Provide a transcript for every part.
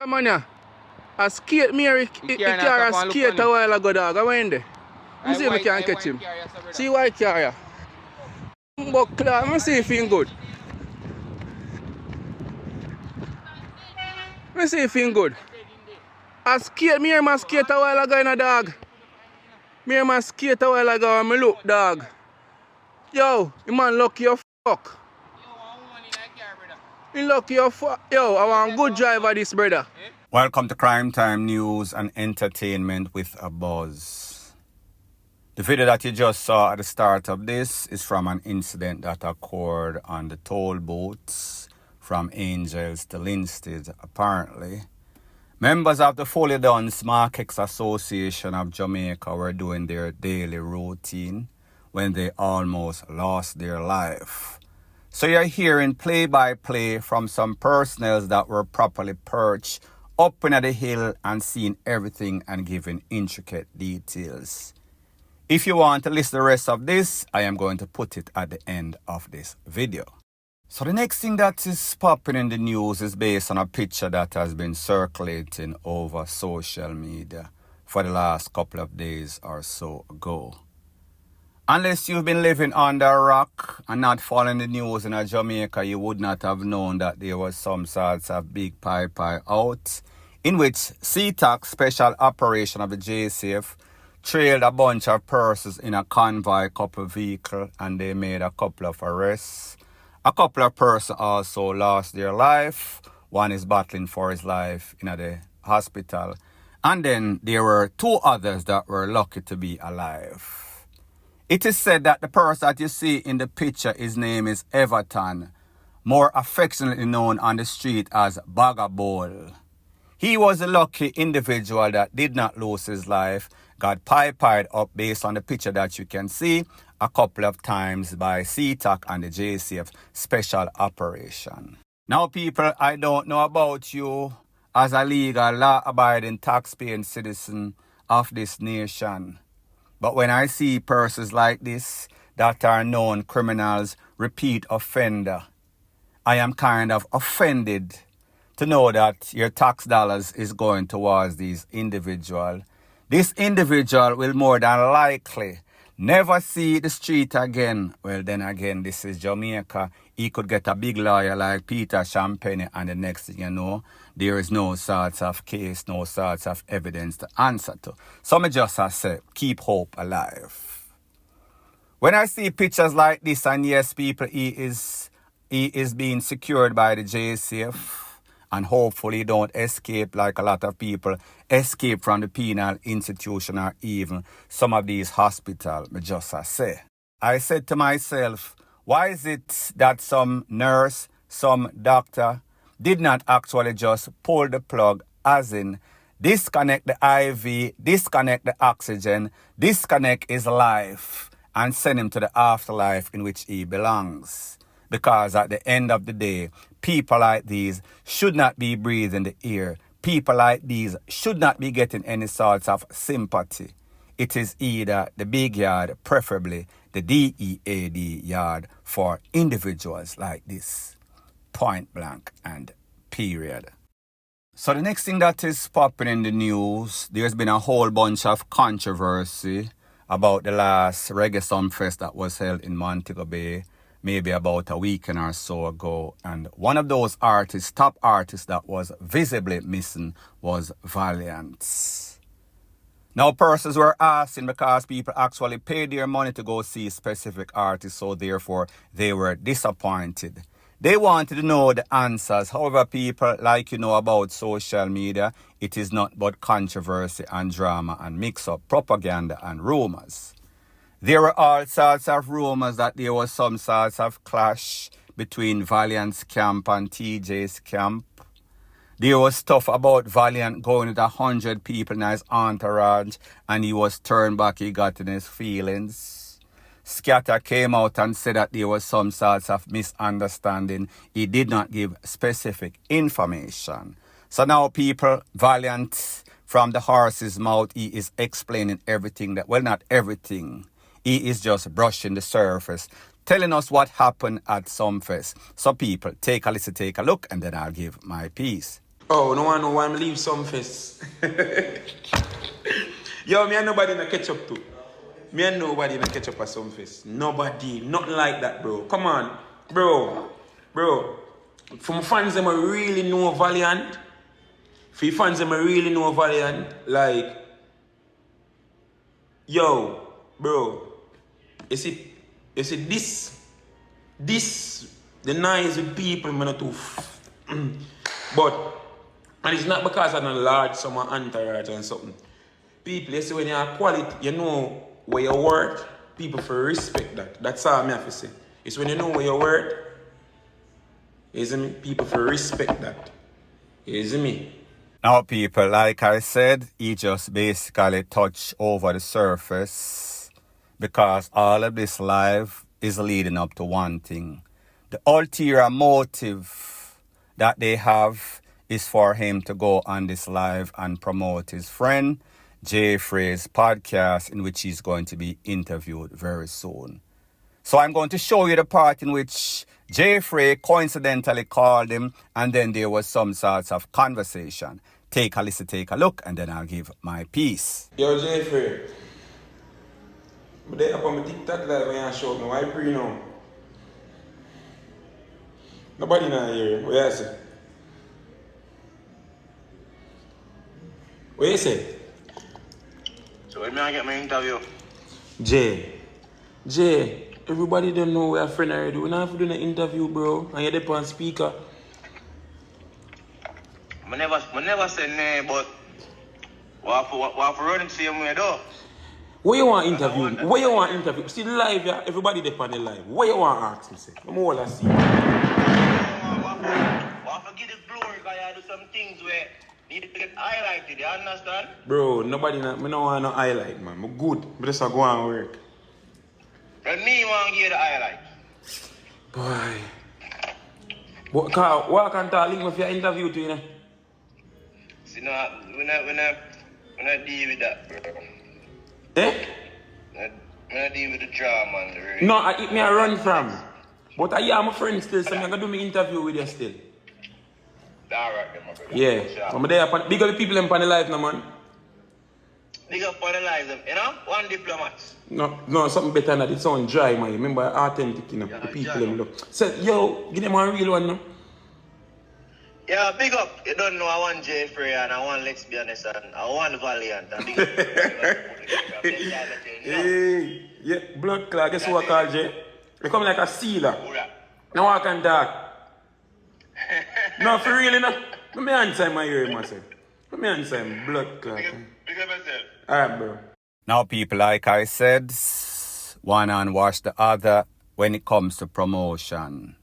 Man, yeah. A skate, me carry a skate a while ago, dog. I went there. You see if I can catch him. See why carrier. But Clark, I see if he's good. I see if he's good. I skate, me hear my skate a while ago in a dog. Me hear my skate a while ago and me look, dog. Yo, the man lucky you fuck. He lucky you fuck. Yo, I want good driver this, brother. Welcome to Crime Time News and Entertainment with a Buzz. The video that you just saw at the start of this is from an incident that occurred on the toll booths from Angels to Linstead, apparently. Members of the Fully Duns Markex Association of Jamaica were doing their daily routine when they almost lost their life. So you're hearing play-by-play from some personnel that were properly perched up in the hill and seeing everything and giving intricate details. If you want to listen to the rest of this, I am going to put it at the end of this video. So the next thing that is popping in the news is based on a picture that has been circulating over social media for the last couple of days or so ago. Unless you've been living under a rock and not following the news in Jamaica, you would not have known that there was some sorts of big pie out in which CTOC, Special Operation of the JCF, trailed a bunch of persons in a convoy couple vehicle and they made a couple of arrests. A couple of persons also lost their life. One is battling for his life in the hospital. And then there were two others that were lucky to be alive. It is said that the person that you see in the picture, his name is Everton, more affectionately known on the street as Bagga. He was a lucky individual that did not lose his life, got pied up based on the picture that you can see a couple of times by CTOC and the JCF Special Operation. Now people, I don't know about you as a legal, law-abiding, tax-paying citizen of this nation. But when I see persons like this that are known criminals, repeat offender, I am kind of offended to know that your tax dollars is going towards these individuals. This individual will more than likely never see the street again. Well, then again, this is Jamaica. He could get a big lawyer like Peter Champagne, and the next thing you know, there is no sorts of case, no sorts of evidence to answer to. So me just say, keep hope alive. When I see pictures like this, and yes, people, he is being secured by the JCF, and hopefully don't escape like a lot of people escape from the penal institution or even some of these hospitals, me just say. I said to myself, why is it that some nurse, some doctor did not actually just pull the plug, as in disconnect the IV, disconnect the oxygen, disconnect his life and send him to the afterlife in which he belongs? Because at the end of the day, people like these should not be breathing the air. People like these should not be getting any sorts of sympathy. It is either the big yard, preferably the DEAD yard, for individuals like this. Point blank and period. So the next thing that is popping in the news, there's been a whole bunch of controversy about the last Reggae Sumfest that was held in Montego Bay, maybe about a weekend or so ago. And one of those artists, top artists that was visibly missing was Valiant. Now persons were asking because people actually paid their money to go see specific artists, so therefore they were disappointed. They wanted to know the answers. However, people, like you know about social media, it is not but controversy and drama and mix-up, propaganda and rumors. There were all sorts of rumors that there was some sorts of clash between Valiant's camp and TJ's camp. There was stuff about Valiant going with 100 people in his entourage and he was turned back, he got in his feelings. Scatter came out and said that there was some sorts of misunderstanding. He did not give specific information. So now people, Valiant, from the horse's mouth, he is explaining everything that, well, not everything. He is just brushing the surface, telling us what happened at Sumfest. So people, take a listen, take a look, and then I'll give my piece. Oh, no one know why I'm leave some fest. Yo, me and nobody in a catch up too. Me and nobody in a catch up at some fest. Nobody. Nothing like that, bro. Come on. Bro. For my fans, them I really know Valiant. For your fans, them I really know Valiant. Like, yo, bro. You see this, the nice with people, man, too. But, and it's not because I'm a large, some entourage and something. People, you see, when you're quality, you know where you work, people for respect that. That's all I have to say. It's when you know where you work, you see me? People for respect that. You see me? Now, people, like I said, he just basically touched over the surface because all of this live is leading up to one thing. The ulterior motive that they have is for him to go on this live and promote his friend Jeffrey's podcast, in which he's going to be interviewed very soon. So I'm going to show you the part in which Jeffrey coincidentally called him, and then there was some sorts of conversation. Take a listen, take a look, and then I'll give my piece. Yo, Jeffrey. But they up on my TikTok live when I show me. Why pre now? Nobody not here. What you say? What you say? So when I get my interview? Jay, everybody don't know we're a friend already. We not have to do an interview, bro. And you're there on speaker. I never say nay, but what for running the same way though? What you want interview? What you want interview? See the live, yeah? Everybody there on the live. What you want ask me, say? I'm all I see. What for give the glory, because I do some things where need to get highlighted, you understand? Bro, nobody not, me don't want no highlight, man. I'm good. I just go and work. And me want to give you the highlight. Boy. But Carl, what can tell link with your interview to you, know? See, no, when I deal with that, bro. Eh? When I deal with the drama and the rain. No, I run from. But I am a friend still, so I'm going to do my interview with you still. Alright, then, my brother. Yeah. I'm there. Big up the people in the life now, man. Big up for the lives, you know? One diplomat. No, something better than that. It sounds dry, man. Remember, authentic, you know. Yeah, the people dry. them look. So, yo, give them a real one now. Yeah, big up. You don't know I want Jeffrey and I want, let's be honest, and I want Valiant. And big up. Hey, yeah, blood clot. Guess who I call Jay? They come like a sealer. Now I can talk. No, for real, no. Let me answer my ear, myself. Let me answer him, blood clot. Big up yourself. Alright, bro. Now, people, like I said, one hand wash the other when it comes to promotion.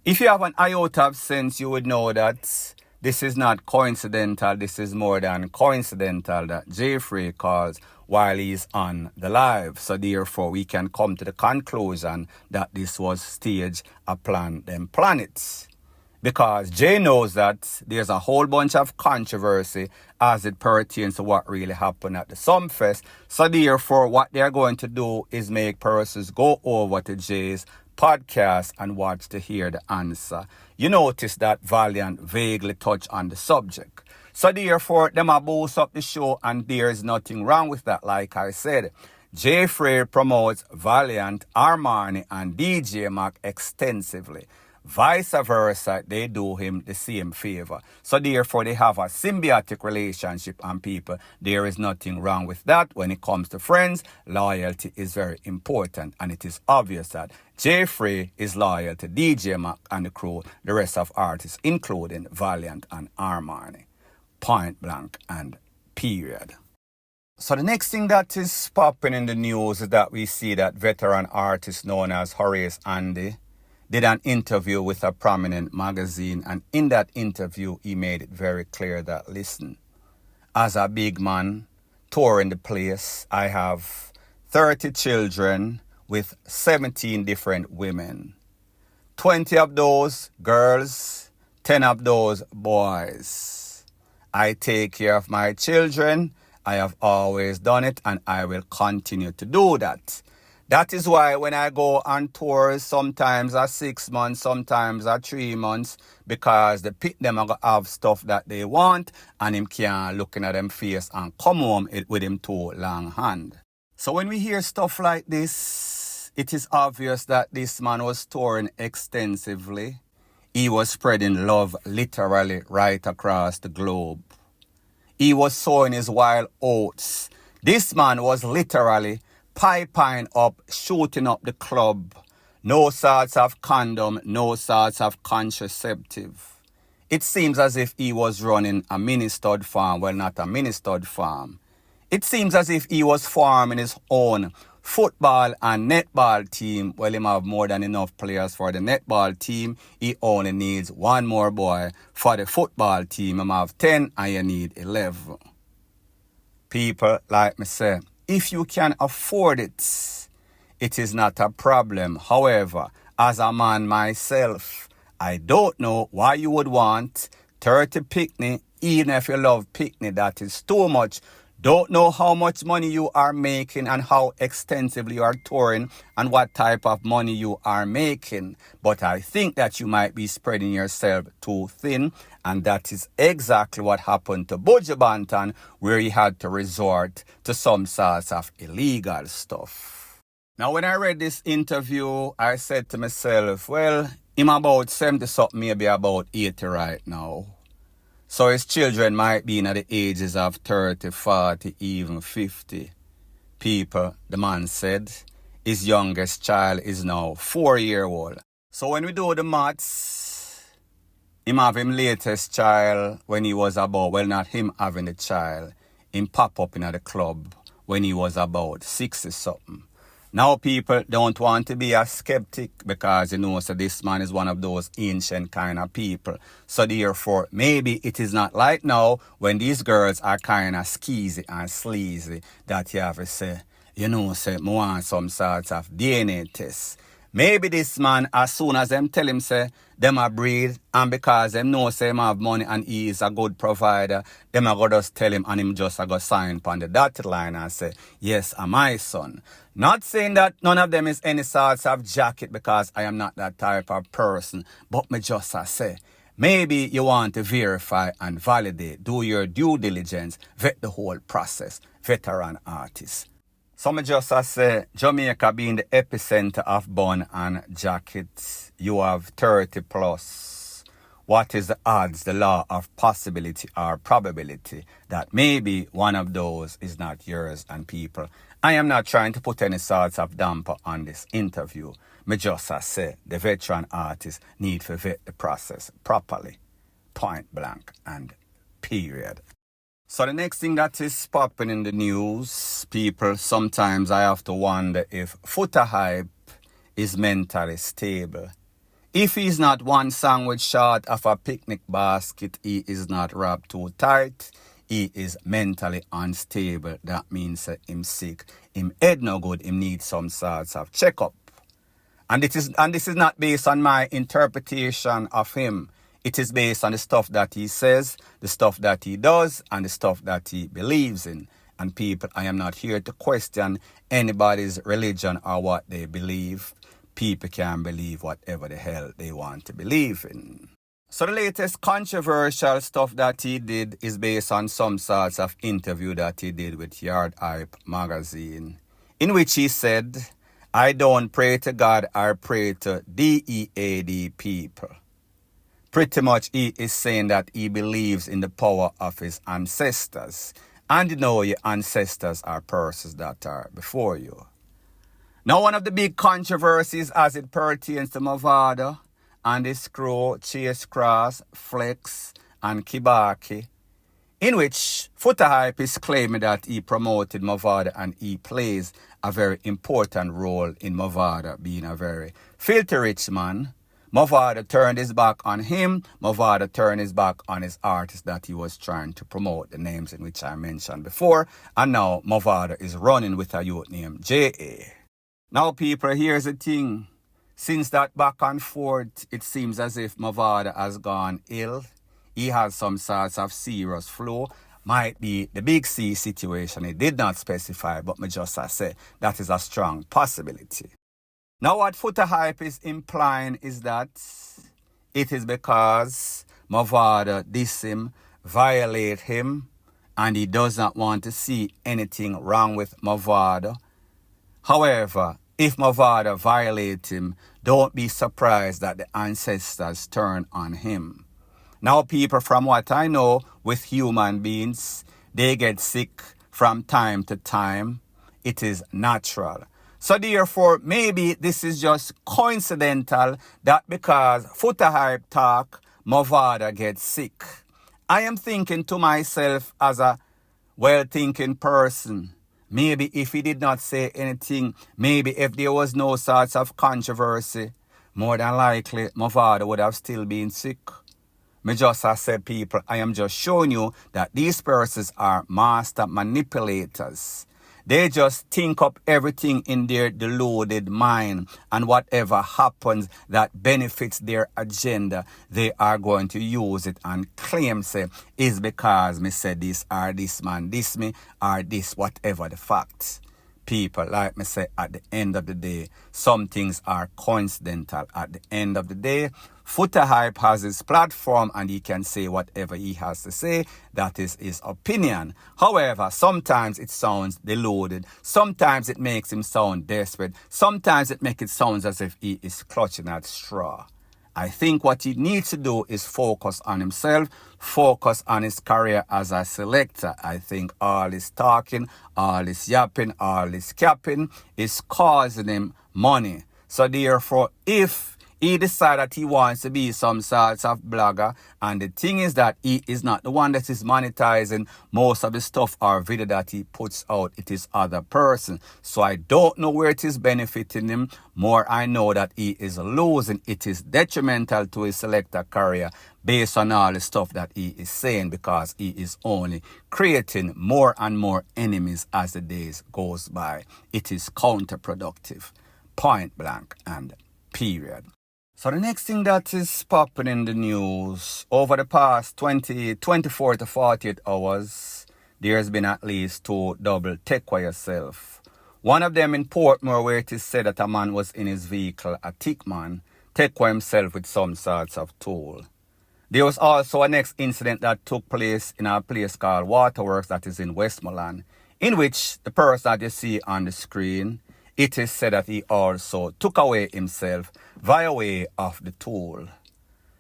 If you have an iota of sense, you would know that this is not coincidental. This is more than coincidental that Jeffrey calls while he's on the live. So therefore, we can come to the conclusion that this was staged, a plan, then planet. Because Jay knows that there's a whole bunch of controversy as it pertains to what really happened at the Sumfest. So therefore, what they're going to do is make persons go over to Jay's podcast and watch to hear the answer. You notice that Valiant vaguely touched on the subject. So therefore, them a boost up the show, and there is nothing wrong with that, like I said. Jeffrey promotes Valiant, Armani, and DJ Mac extensively. Vice versa, they do him the same favor. So therefore, they have a symbiotic relationship, and people, there is nothing wrong with that. When it comes to friends, loyalty is very important, and it is obvious that Jeffrey is loyal to DJ Mac and the crew, the rest of artists, including Valiant and Armani. Point blank and period. So the next thing that is popping in the news is that we see that veteran artist known as Horace Andy did an interview with a prominent magazine, and in that interview he made it very clear that, listen, as a big man touring the place, I have 30 children with 17 different women. 20 of those girls, 10 of those boys. I take care of my children. I have always done it, and I will continue to do that. That is why when I go on tours, sometimes are 6 months, sometimes are 3 months, because the pit them are going to have stuff that they want, and him can't looking at them face and come home with him two long hand. So when we hear stuff like this, it is obvious that this man was touring extensively. He was spreading love literally right across the globe. He was sowing his wild oats. This man was literally piping up, shooting up the club. No sorts of condom, no sorts of contraceptive. It seems as if he was running a mini-stud farm. Well, not a mini-stud farm. It seems as if he was forming his own football and netball team. Well, he have more than enough players for the netball team. He only needs one more boy for the football team. He have 10 and you need 11. People, like me say, if you can afford it, it is not a problem. However, as a man myself, I don't know why you would want 30 picnic, even if you love picnic, that is too much. Don't know how much money you are making and how extensively you are touring and what type of money you are making. But I think that you might be spreading yourself too thin. And that is exactly what happened to Buju Banton, where he had to resort to some sorts of illegal stuff. Now, when I read this interview, I said to myself, well, him about 70-something, maybe about 80 right now. So his children might be in at the ages of 30, 40, even 50. People, the man said, his youngest child is now 4-year-old. So when we do the maths, him have him latest child when he was about, well, not him having the child, him pop up in at the club when he was about 60-something. Now people don't want to be a skeptic because you know so this man is one of those ancient kind of people. So therefore, maybe it is not like now when these girls are kind of skeezy and sleazy that you have to say, you know, say, I want some sorts of DNA test. Maybe this man, as soon as them tell him, say, them a breed, and because them know, say, him have money and he is a good provider, them a go just tell him and him just a go sign on the dotted line and say, yes, I'm my son. Not saying that none of them is any sorts of jacket because I am not that type of person, but me just a say, maybe you want to verify and validate, do your due diligence, vet the whole process, veteran artist. Some just say, Jamaica being the epicenter of bun and jackets, you have 30 plus. What is the odds, the law of possibility or probability that maybe one of those is not yours? And people, I am not trying to put any sorts of damper on this interview. Me just say, the veteran artist need to vet the process properly, point blank and period. So the next thing that is popping in the news, people, sometimes I have to wonder if Foota Hype is mentally stable. If he's not one sandwich short of a picnic basket, he is not wrapped too tight, he is mentally unstable. That means him sick, him head no good, him need some sorts of checkup. And this is not based on my interpretation of him. It is based on the stuff that he says, the stuff that he does, and the stuff that he believes in. And people, I am not here to question anybody's religion or what they believe. People can believe whatever the hell they want to believe in. So the latest controversial stuff that he did is based on some sorts of interview that he did with Yard Hype magazine, in which he said, I don't pray to God, I pray to DEAD people. Pretty much he is saying that he believes in the power of his ancestors. And you know your ancestors are persons that are before you. Now one of the big controversies as it pertains to Mavado and his crew, Chase Cross, Flex and Kibaki, in which Foota Hype is claiming that he promoted Mavado and he plays a very important role in Mavado being a very filthy rich man. Mavado turned his back on him. Mavado turned his back on his artist that he was trying to promote, the names in which I mentioned before. And now Mavado is running with a youth named J.A. Now people, here's the thing. Since that back and forth, it seems as if Mavado has gone ill. He has some sorts of serious flu. might be the big C situation. It did not specify, but me just say that is a strong possibility. Now what Foota Hype is implying is that it is because Mavado diss him, violate him, and he does not want to see anything wrong with Mavado. However, if Mavado violates him, don't be surprised that the ancestors turn on him. Now people, from what I know with human beings, they get sick from time to time. It is natural. So therefore, maybe this is just coincidental that because Foota Hype talk, Mavado gets sick. I am thinking to myself as a well-thinking person, maybe if he did not say anything, maybe if there was no sorts of controversy, more than likely Mavado would have still been sick. Me just I said, people, I am just showing you that these persons are master manipulators. They just think up everything in their deluded mind, and whatever happens that benefits their agenda, they are going to use it and claim, say, is because me said this, or this man diss me, or this, whatever the facts. People, like me say, at the end of the day, some things are coincidental. At the end of the day, Foota Hype has his platform and he can say whatever he has to say. That is his opinion. However, sometimes it sounds deluded. Sometimes it makes him sound desperate. Sometimes it makes it sound as if he is clutching at straw. I think what he needs to do is focus on himself, focus on his career as a selector. I think all this talking, all this yapping, all this capping is causing him money. So therefore, if he decided that he wants to be some sort of blogger, and the thing is that he is not the one that is monetizing most of the stuff or video that he puts out. It is other person. So I don't know where it is benefiting him. More I know that he is losing. It is detrimental to his selector career based on all the stuff that he is saying, because he is only creating more and more enemies as the days goes by. It is counterproductive. Point blank and period. So the next thing that is popping in the news, over the past 24 to 48 hours, there's been at least 2 double take-away yourself. One of them in Portmore, where it is said that a man was in his vehicle, a thick man, take-away himself with some sorts of tool. There was also a next incident that took place in a place called Waterworks that is in Westmoreland, in which the person that you see on the screen, it is said that he also took away himself via way of the tool.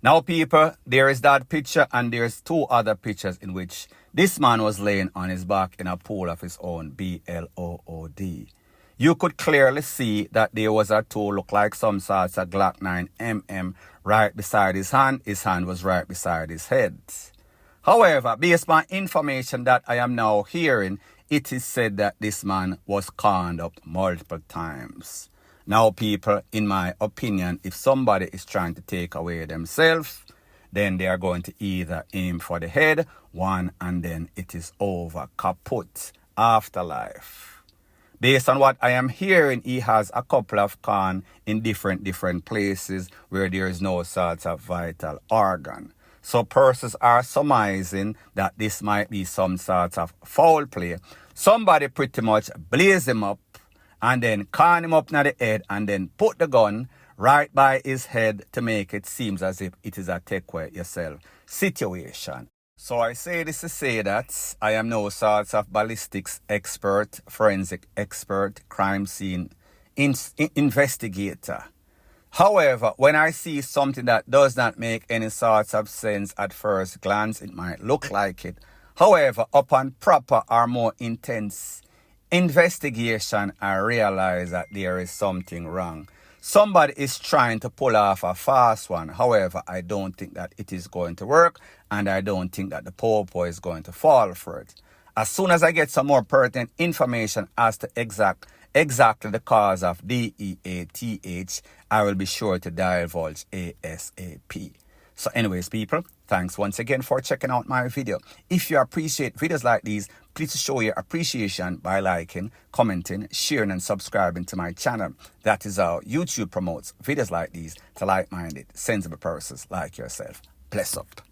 Now people, there is that picture and there's 2 other pictures in which this man was laying on his back in a pool of his own, BLOOD. You could clearly see that there was a tool, look like some sorts of Glock 9mm right beside his hand. His hand was right beside his head. However, based on information that I am now hearing, it is said that this man was conned up multiple times. Now, people, in my opinion, if somebody is trying to take away themselves, then they are going to either aim for the head, one, and then it is over, kaput, afterlife. Based on what I am hearing, he has a couple of con in different places where there is no sort of vital organ. So persons are surmising that this might be some sort of foul play. Somebody pretty much blaze him up and then con him up in the head and then put the gun right by his head to make it seem as if it is a take away yourself situation. So I say this to say that I am no sort of ballistics expert, forensic expert, crime scene investigator. However, when I see something that does not make any sort of sense at first glance, it might look like it. However, upon proper or more intense investigation, I realize that there is something wrong. Somebody is trying to pull off a fast one. However, I don't think that it is going to work, and I don't think that the popo is going to fall for it. As soon as I get some more pertinent information as to exactly the cause of DEATH, I will be sure to divulge ASAP. So anyways, people, thanks once again for checking out my video. If you appreciate videos like these, please show your appreciation by liking, commenting, sharing, and subscribing to my channel. That is how YouTube promotes videos like these to like-minded, sensible persons like yourself. Bless up.